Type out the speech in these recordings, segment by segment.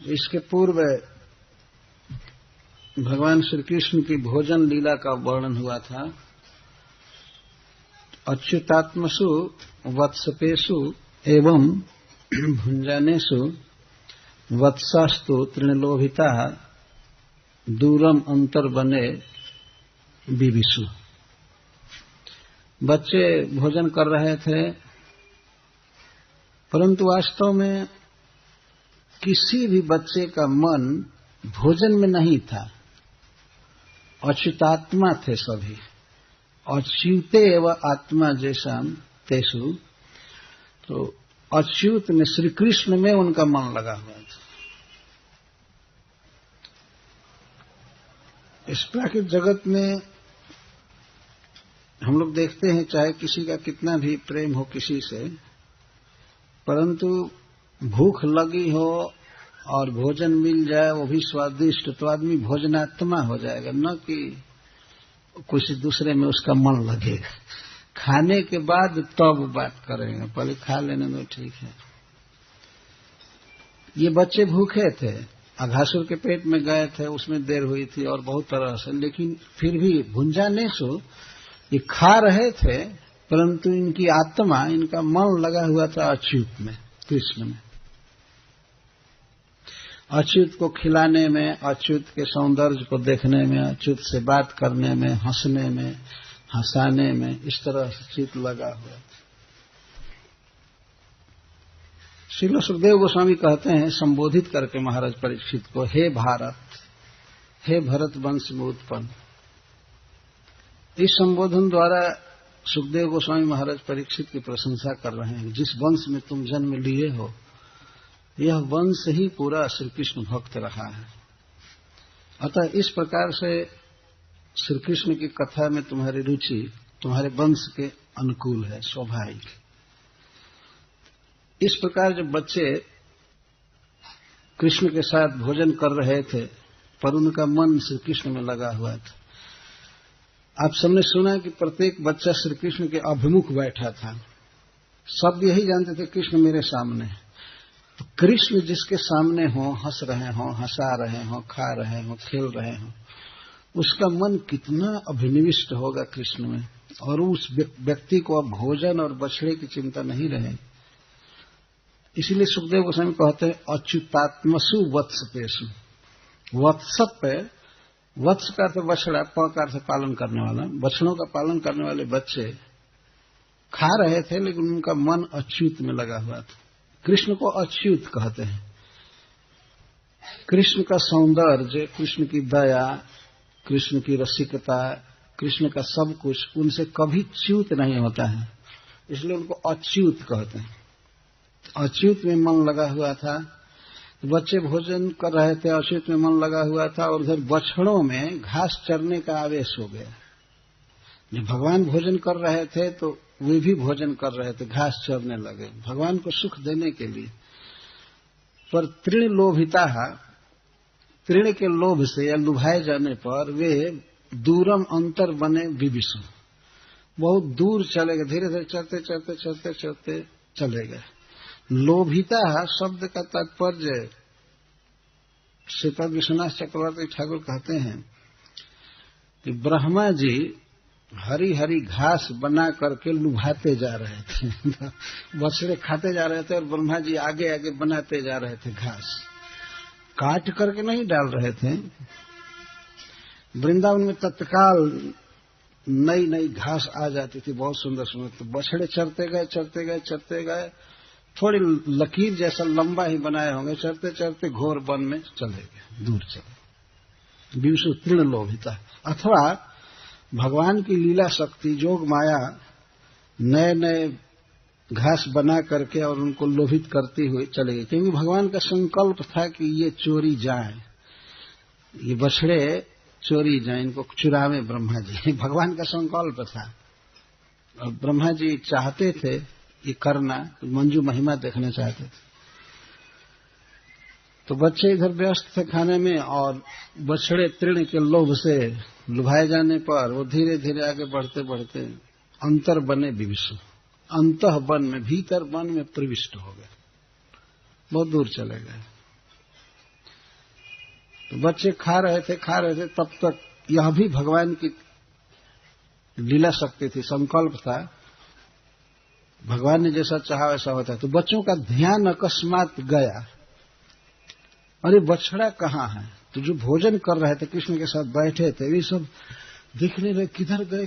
इसके पूर्व भगवान श्री कृष्ण की भोजन लीला का वर्णन हुआ था। अच्युतात्मसु वत्सपेषु एवं भुंजानेषु वत्सास्तु तृणलोभिता दूरम अंतर बने विविशु। बच्चे भोजन कर रहे थे, परंतु वास्तव में किसी भी बच्चे का मन भोजन में नहीं था। अच्युतात्मा थे सभी। अच्युते एवं आत्मा जैसा तेसु, तो अच्युत में श्री कृष्ण में उनका मन लगा हुआ था। इस प्राकृतिक जगत में हम लोग देखते हैं, चाहे किसी का कितना भी प्रेम हो किसी से, परंतु भूख लगी हो और भोजन मिल जाए वो भी स्वादिष्ट, तो आदमी भोजनात्मा हो जाएगा, न कि किसी दूसरे में उसका मन लगेगा। खाने के बाद तब बात करेंगे, पहले खा लेने दो, ठीक है। ये बच्चे भूखे थे, अघासुर के पेट में गए थे, उसमें देर हुई थी और बहुत तरह से, लेकिन फिर भी भुंजाने सो ये खा रहे थे, परंतु इनकी आत्मा, इनका मन लगा हुआ था अच्युत में, कृष्ण में। अच्युत को खिलाने में, अच्युत के सौंदर्य को देखने में, अच्युत से बात करने में, हंसने में, हंसाने में, इस तरह से चित्त लगा हुआ था। श्रील सुखदेव गोस्वामी कहते हैं, संबोधित करके महाराज परीक्षित को, हे भारत, हे भरत वंश में उत्पन्न। इस संबोधन द्वारा सुखदेव गोस्वामी महाराज परीक्षित की प्रशंसा कर रहे हैं। जिस वंश में तुम जन्म लिए हो, यह वंश ही पूरा श्री कृष्ण भक्त रहा है। अतः इस प्रकार से श्री कृष्ण की कथा में तुम्हारी रुचि तुम्हारे वंश के अनुकूल है, स्वाभाविक। इस प्रकार जब बच्चे कृष्ण के साथ भोजन कर रहे थे, पर उनका मन श्री कृष्ण में लगा हुआ था। आप सबने सुना कि प्रत्येक बच्चा श्री कृष्ण के अभिमुख बैठा था। सब यही जानते थे कृष्ण मेरे सामने है। तो कृष्ण जिसके सामने हो, हंस रहे हो, हंसा रहे हो, खा रहे हो, खेल रहे हो, उसका मन कितना अभिनिविष्ट होगा कृष्ण में, और उस व्यक्ति को अब भोजन और बछड़े की चिंता नहीं रहे। इसीलिए सुखदेव गोस्वामी कहते हैं, अच्युतात्मसु वत्सपेषु। वत्सप पे, वत्स का अर्थ बछड़ा, प का अर्थ पालन करने वाला, बछड़ों का पालन करने वाले बच्चे खा रहे थे, लेकिन उनका मन अच्युत में लगा हुआ था। कृष्ण को अच्युत कहते हैं। कृष्ण का सौंदर्य, कृष्ण की दया, कृष्ण की रसिकता, कृष्ण का सब कुछ उनसे कभी च्युत नहीं होता है, इसलिए उनको अच्युत कहते हैं। अच्युत में मन लगा हुआ था। बच्चे भोजन कर रहे थे, अच्युत में मन लगा हुआ था, और उधर बछड़ों में घास चरने का आवेश हो गया। जब भगवान भोजन कर रहे थे तो वे भी भोजन कर रहे थे, घास चरने लगे भगवान को सुख देने के लिए। पर तृण लोभिता, तृण के लोभ से या लुभाए जाने पर वे दूरम अंतर बने विविशु, बहुत दूर चले गए, धीरे धीरे चलते चलते चलते चलते चले गए। लोभिता शब्द का तात्पर्य श्रीपद विश्वनाथ चक्रवर्ती ठाकुर कहते हैं कि ब्रह्मा जी हरी हरी घास बना करके लुभाते जा रहे थे। बछड़े खाते जा रहे थे और ब्रह्मा जी आगे आगे बनाते जा रहे थे, घास काट करके नहीं डाल रहे थे। वृंदावन में तत्काल नई नई घास आ जाती थी, बहुत सुंदर सुंदर। तो बछड़े चरते गए चरते गए चरते गए, थोड़ी लकीर जैसा लंबा ही बनाए होंगे, चरते चरते घोर वन में चले गए, दूर चले। विविशु तृण लोभिता, अथवा भगवान की लीला शक्ति जोग माया नए नए घास बना करके और उनको लोभित करती हुई चले गई, क्योंकि भगवान का संकल्प था कि ये चोरी जाए, ये बछड़े चोरी जाए, इनको चुरावे ब्रह्मा जी। भगवान का संकल्प था और ब्रह्मा जी चाहते थे ये करना, मंजू महिमा देखना चाहते थे। तो बच्चे इधर व्यस्त थे खाने में, और बछड़े तृण के लोभ से लुभाए जाने पर वो धीरे धीरे आगे बढ़ते बढ़ते अंतर बने विविशु, अंतः वन में, भीतर वन में प्रविष्ट हो गए, बहुत दूर चले गए। तो बच्चे खा रहे थे, तब तक यह भी भगवान की लीला शक्ति थी, संकल्प था, भगवान ने जैसा चाहा वैसा होता है। तो बच्चों का ध्यान अकस्मात गया, अरे बछड़ा कहाँ है? तो जो भोजन कर रहे थे, कृष्ण के साथ बैठे थे, वे सब देखने लगे, किधर गए,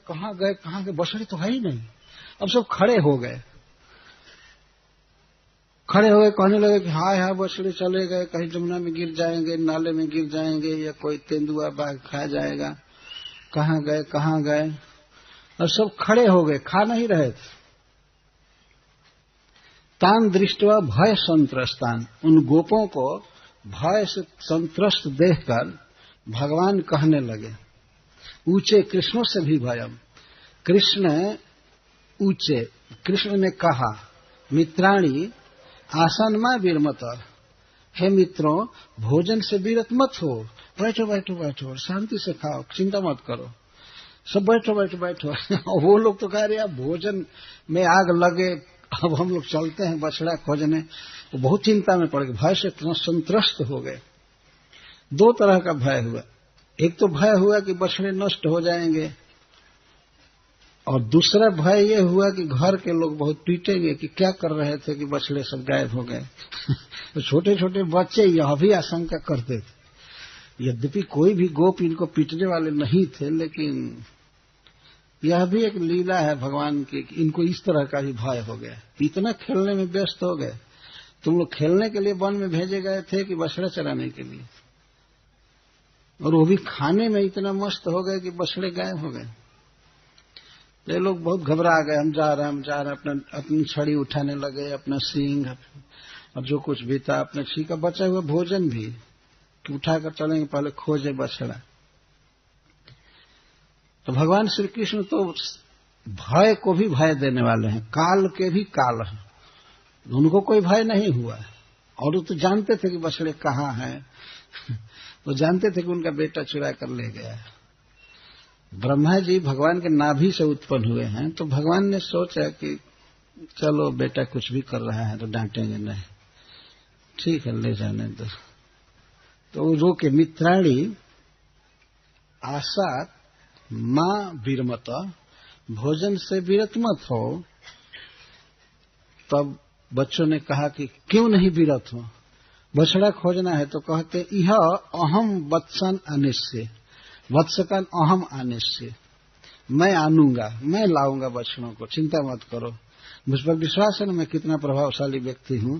कहाँ गए, बछड़े तो है ही नहीं। अब सब खड़े हो गए, कहने लगे कि हाय बछड़े चले गए, कहीं जमुना में गिर जाएंगे, नाले में गिर जाएंगे, या कोई तेंदुआ बाघ खा जाएगा, कहाँ गए। और सब खड़े हो गए, खा नहीं रहे थे। तान दृष्टवा भय संत्रस्तान, उन गोपों को भय से संत्रस्त देखकर भगवान कहने लगे, ऊंचे कृष्णों से भी भयम। कृष्ण ने कहा, मित्राणी आसनमा विरमत, हे मित्रों भोजन से विरत मत हो, बैठो, शांति से खाओ, चिंता मत करो, सब बैठो। और वो लोग तो कह रहे हैं भोजन में आग लगे, अब हम लोग चलते हैं बछड़ा खोजने। वो बहुत चिंता में पड़ गए, भय से संत्रस्त हो गए। दो तरह का भय हुआ, एक तो भय हुआ कि बछड़े नष्ट हो जाएंगे, और दूसरा भय ये हुआ कि घर के लोग बहुत पीटेंगे कि क्या कर रहे थे कि बछड़े सब गायब हो गए। तो छोटे छोटे बच्चे यह भी आशंका करते थे, यद्यपि कोई भी गोप इनको पीटने वाले नहीं थे, लेकिन यह भी एक लीला है भगवान की, इनको इस तरह का भी भय हो गया। इतना खेलने में व्यस्त हो गए, तुम लोग खेलने के लिए वन में भेजे गए थे कि बछड़ा चराने के लिए, और वो भी खाने में इतना मस्त हो गए कि बछड़े गायब हो गए। ये लोग बहुत घबरा गए, हम जा रहे हैं, अपनी छड़ी उठाने लगे, अपना सींग और जो कुछ भी था, अपने छीका बचा हुआ भोजन भी उठाकर चलेंगे, पहले खोजे बछड़ा। तो भगवान श्री कृष्ण तो भय को भी भय देने वाले हैं, काल के भी काल हैं, उनको कोई भय नहीं हुआ। और वो तो जानते थे कि बछड़े कहाँ हैं, वो जानते थे कि उनका बेटा चुरा कर ले गया। ब्रह्मा जी भगवान के नाभि से उत्पन्न हुए हैं, तो भगवान ने सोचा कि चलो बेटा कुछ भी कर रहा है तो डांटेंगे नहीं, ठीक है ले जाने दो। तो वो रोके, मित्राणी आशा मां विरमत, भोजन से विरत मत हो। तब बच्चों ने कहा कि क्यों नहीं विरत हो, बछड़ा खोजना है। तो कहते, यह अहम वत्सन अनिश्य, वत्स का अहम अनिश्य, मैं आनूंगा, मैं लाऊंगा बछड़ों को, चिंता मत करो, मुझ पर विश्वास है ना, मैं कितना प्रभावशाली व्यक्ति हूं।